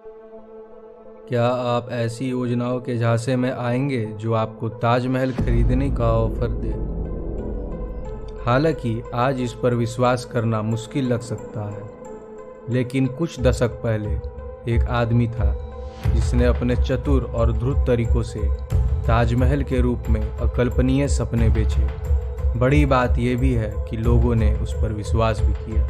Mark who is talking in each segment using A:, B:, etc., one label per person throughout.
A: क्या आप ऐसी योजनाओं के झांसे में आएंगे जो आपको ताजमहल खरीदने का ऑफर दे? हालांकि आज इस पर विश्वास करना मुश्किल लग सकता है, लेकिन कुछ दशक पहले एक आदमी था जिसने अपने चतुर और धूर्त तरीकों से ताजमहल के रूप में अकल्पनीय सपने बेचे। बड़ी बात यह भी है कि लोगों ने उस पर विश्वास भी किया।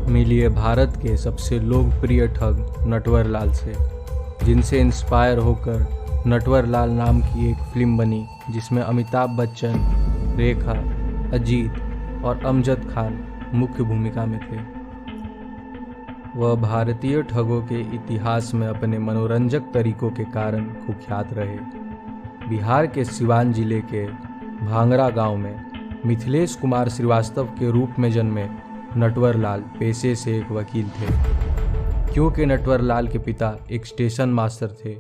A: मिलिए भारत के सबसे लोकप्रिय ठग नटवर लाल से, जिनसे इंस्पायर होकर नटवर लाल नाम की एक फिल्म बनी जिसमें अमिताभ बच्चन, रेखा, अजीत और अमजद खान मुख्य भूमिका में थे। वह भारतीय ठगों के इतिहास में अपने मनोरंजक तरीकों के कारण कुख्यात रहे। बिहार के सिवान जिले के भांगरा गांव में मिथिलेश कुमार श्रीवास्तव के रूप में जन्मे नटवर लाल पेशे से एक वकील थे। क्योंकि नटवर लाल के पिता एक स्टेशन मास्टर थे,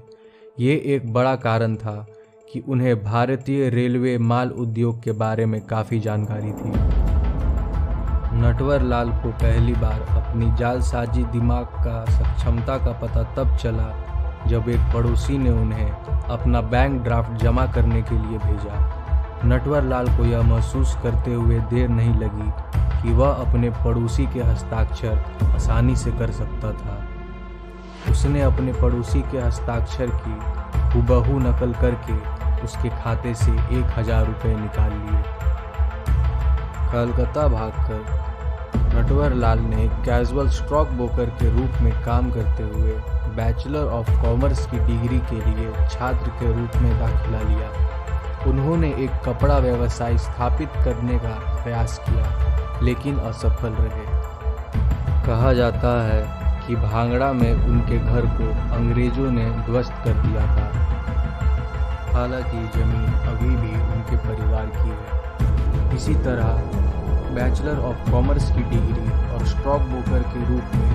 A: ये एक बड़ा कारण था कि उन्हें भारतीय रेलवे माल उद्योग के बारे में काफ़ी जानकारी थी। नटवर लाल को पहली बार अपनी जालसाजी दिमाग का सक्षमता का पता तब चला जब एक पड़ोसी ने उन्हें अपना बैंक ड्राफ्ट जमा करने के लिए भेजा। नटवर लाल को यह महसूस करते हुए देर नहीं लगी कि वह अपने पड़ोसी के हस्ताक्षर आसानी से कर सकता था। उसने अपने पड़ोसी के हस्ताक्षर की हूबहू नकल करके उसके खाते से 1000 रुपये निकाल लिए। कलकत्ता भागकर नटवर लाल ने एक कैजुअल स्टॉक ब्रोकर के रूप में काम करते हुए बैचलर ऑफ कॉमर्स की डिग्री के लिए छात्र के रूप में दाखिला लिया। उन्होंने एक कपड़ा व्यवसाय स्थापित करने का प्रयास किया, लेकिन असफल रहे। कहा जाता है कि भांगड़ा में उनके घर को अंग्रेजों ने ध्वस्त कर दिया था। हालांकि जमीन अभी भी उनके परिवार की है। इसी तरह बैचलर ऑफ कॉमर्स की डिग्री और स्टॉक ब्रोकर के रूप में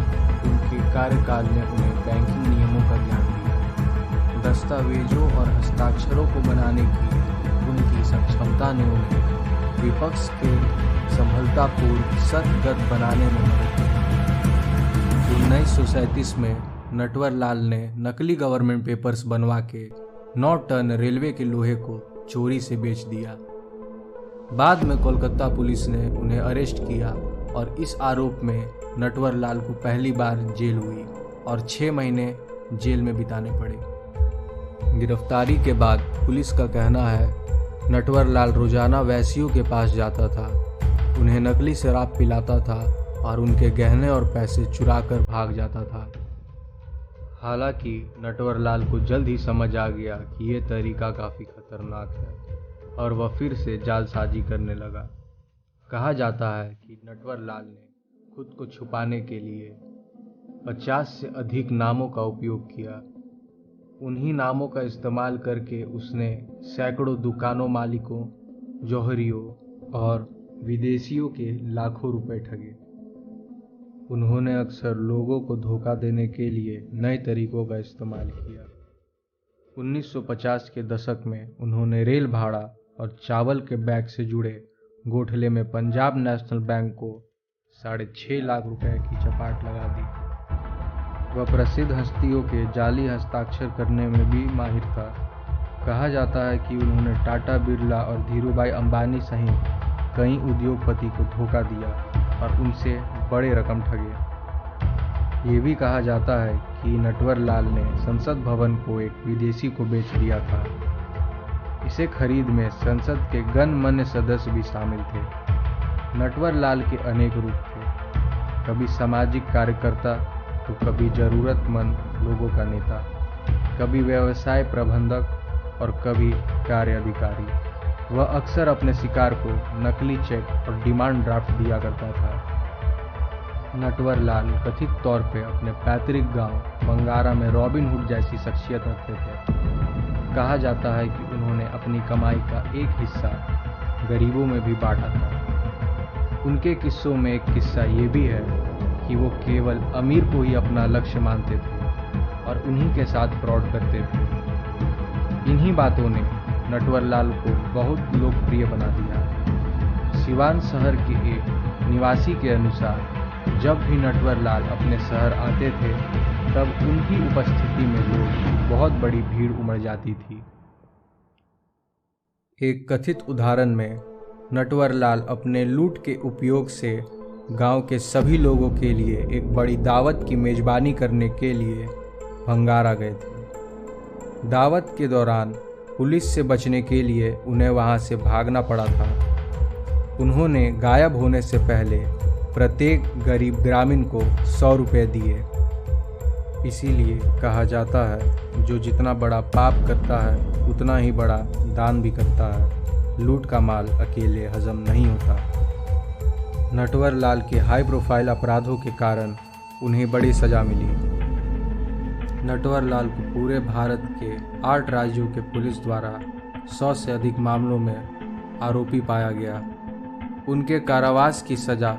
A: उनके कार्यकाल ने उन्हें बैंकिंग नियमों का ज्ञान दिया। दस्तावेजों और हस्ताक्षरों को बनाने की उनकी सक्षमता ने उन्हें विपक्ष के संभलतापूर्ण सतगत बनाने में मदद की। 1937 में नटवर लाल ने नकली गवर्नमेंट पेपर्स बनवा के 9 टन रेलवे के लोहे को चोरी से बेच दिया। बाद में कोलकाता पुलिस ने उन्हें अरेस्ट किया और इस आरोप में नटवर लाल को पहली बार जेल हुई और 6 महीने जेल में बिताने पड़े। गिरफ्तारी के बाद पुलिस का कहना है नटवर लाल रोजाना वैश्यों के पास जाता था, उन्हें नकली शराब पिलाता था और उनके गहने और पैसे चुरा कर भाग जाता था। हालांकि नटवर लाल को जल्द ही समझ आ गया कि ये तरीका काफ़ी खतरनाक है और वह फिर से जालसाजी करने लगा। कहा जाता है कि नटवर लाल ने खुद को छुपाने के लिए 50 से अधिक नामों का उपयोग किया। उन्हीं नामों का इस्तेमाल करके उसने सैकड़ों दुकानों मालिकों, जौहरियों और विदेशियों के लाखों रुपए ठगे। उन्होंने अक्सर लोगों को धोखा देने के लिए नए तरीकों का इस्तेमाल किया। 1950 के दशक में उन्होंने रेल भाड़ा और चावल के बैग से जुड़े गोठले में पंजाब नेशनल बैंक को 6.5 लाख रुपए की चपाट लगा दी। वह प्रसिद्ध हस्तियों के जाली हस्ताक्षर करने में भी माहिर था। कहा जाता है कि उन्होंने टाटा, बिरला और धीरूभाई अंबानी सहित कई उद्योगपति को धोखा दिया और उनसे बड़े रकम ठगे। ये भी कहा जाता है कि नटवर लाल ने संसद भवन को एक विदेशी को बेच दिया था। इसे खरीद में संसद के गणमान्य सदस्य भी शामिल थे। नटवर लाल के अनेक रूप थे, कभी सामाजिक कार्यकर्ता तो कभी जरूरतमंद लोगों का नेता, कभी व्यवसाय प्रबंधक और कभी कार्य अधिकारी। वह अक्सर अपने शिकार को नकली चेक और डिमांड ड्राफ्ट दिया करता था। नटवर लाल कथित तौर पे अपने पैतृक गांव बंगारा में रॉबिन हुड जैसी शख्सियत रखते थे। कहा जाता है कि उन्होंने अपनी कमाई का एक हिस्सा गरीबों में भी बांटा था। उनके किस्सों में एक किस्सा ये भी है कि वो केवल अमीर को ही अपना लक्ष्य मानते थे और उन्हीं के साथ फ्रॉड करते थे। इन्हीं बातों ने नटवर लाल को बहुत लोकप्रिय बना दिया। सिवान शहर के एक निवासी के अनुसार जब भी नटवर लाल अपने शहर आते थे तब उनकी उपस्थिति में लोग बहुत बड़ी भीड़ उमड़ जाती थी। एक कथित उदाहरण में नटवरलाल अपने लूट के उपयोग से गांव के सभी लोगों के लिए एक बड़ी दावत की मेजबानी करने के लिए भंगारा गए थे। दावत के दौरान पुलिस से बचने के लिए उन्हें वहां से भागना पड़ा था। उन्होंने गायब होने से पहले प्रत्येक गरीब ग्रामीण को 100 रुपये दिए। इसीलिए कहा जाता है, जो जितना बड़ा पाप करता है उतना ही बड़ा दान भी करता है। लूट का माल अकेले हजम नहीं होता। नटवरलाल के हाई प्रोफाइल अपराधों के कारण उन्हें बड़ी सज़ा मिली। नटवरलाल को पूरे भारत के 8 राज्यों के पुलिस द्वारा 100 से अधिक मामलों में आरोपी पाया गया। उनके कारावास की सज़ा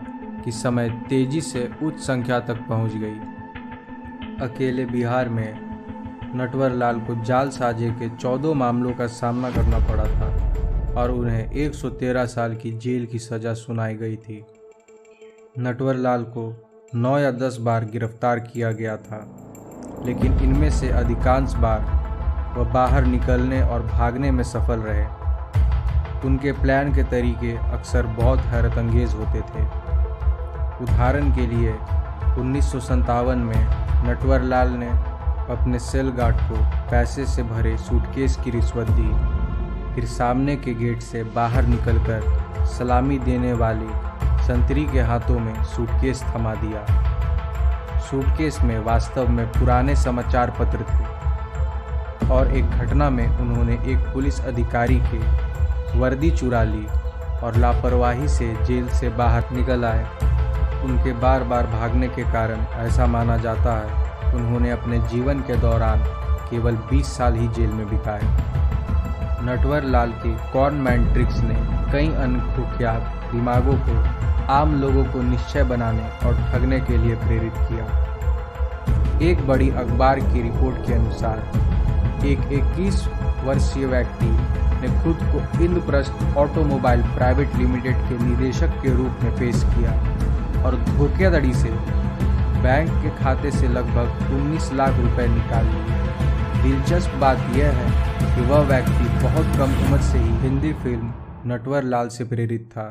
A: की समय तेजी से उच्च संख्या तक पहुंच गई। अकेले बिहार में नटवरलाल को जालसाजी के 14 मामलों का सामना करना पड़ा था और उन्हें 113 साल की जेल की सज़ा सुनाई गई थी। नटवरलाल को 9 या 10 बार गिरफ्तार किया गया था, लेकिन इनमें से अधिकांश बार वह बाहर निकलने और भागने में सफल रहे। उनके प्लान के तरीके अक्सर बहुत हैरतअंगेज होते थे। उदाहरण के लिए 1957 में नटवरलाल ने अपने सेल गार्ड को पैसे से भरे सूटकेस की रिश्वत दी, फिर सामने के गेट से बाहर निकलकर सलामी देने वाली संतरी के हाथों में सूटकेस थमा दिया। सूटकेस में वास्तव में पुराने समाचार पत्र थे और एक घटना में उन्होंने एक पुलिस अधिकारी के वर्दी चुरा ली और लापरवाही से जेल से बाहर निकल आए। उनके बार बार भागने के कारण ऐसा माना जाता है उन्होंने अपने जीवन के दौरान केवल 20 साल ही जेल में बिताए। नटवरलाल के कॉर्नमैन ट्रिक्स ने कई अन्य कुख्यात दिमागों को आम लोगों को निश्चय बनाने और ठगने के लिए प्रेरित किया। एक बड़ी अखबार की रिपोर्ट के अनुसार एक 21 वर्षीय व्यक्ति ने खुद को इंद्रप्रस्थ ऑटोमोबाइल प्राइवेट लिमिटेड के निदेशक के रूप में पेश किया और धोखाधड़ी से बैंक के खाते से लगभग 19 लाख रुपए निकाल लिए। दिलचस्प बात यह है कि वह व्यक्ति बहुत कम उम्र से ही हिंदी फिल्म नटवरलाल से प्रेरित था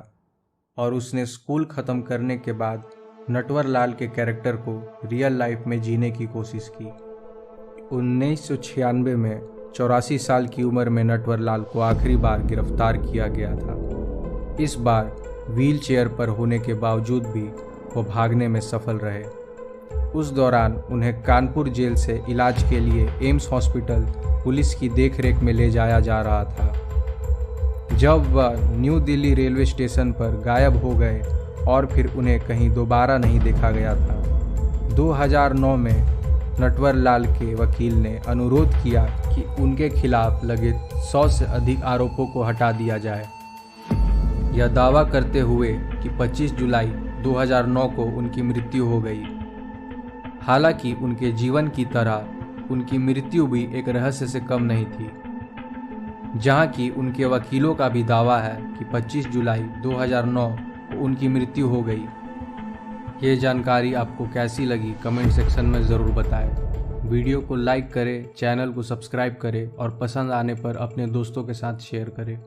A: और उसने स्कूल ख़त्म करने के बाद नटवरलाल के कैरेक्टर को रियल लाइफ में जीने की कोशिश की। 1996 में 84 साल की उम्र में नटवरलाल को आखिरी बार गिरफ्तार किया गया था। इस बार व्हील चेयर पर होने के बावजूद भी वो भागने में सफल रहे। उस दौरान उन्हें कानपुर जेल से इलाज के लिए एम्स हॉस्पिटल पुलिस की देखरेख में ले जाया जा रहा था। जब वह न्यू दिल्ली रेलवे स्टेशन पर गायब हो गए और फिर उन्हें कहीं दोबारा नहीं देखा गया था। 2009 में नटवरलाल के वकील ने अनुरोध किया कि उनके खिलाफ लगे 100 से अधिक आरोपों को हटा दिया जाए, यह दावा करते हुए कि 25 जुलाई 2009 को उनकी मृत्यु हो गई। हालांकि उनके जीवन की तरह उनकी मृत्यु भी एक रहस्य से कम नहीं थी, जहां कि उनके वकीलों का भी दावा है कि 25 जुलाई 2009 को उनकी मृत्यु हो गई। ये जानकारी आपको कैसी लगी कमेंट सेक्शन में ज़रूर बताएं। वीडियो को लाइक करें, चैनल को सब्सक्राइब करें और पसंद आने पर अपने दोस्तों के साथ शेयर करें।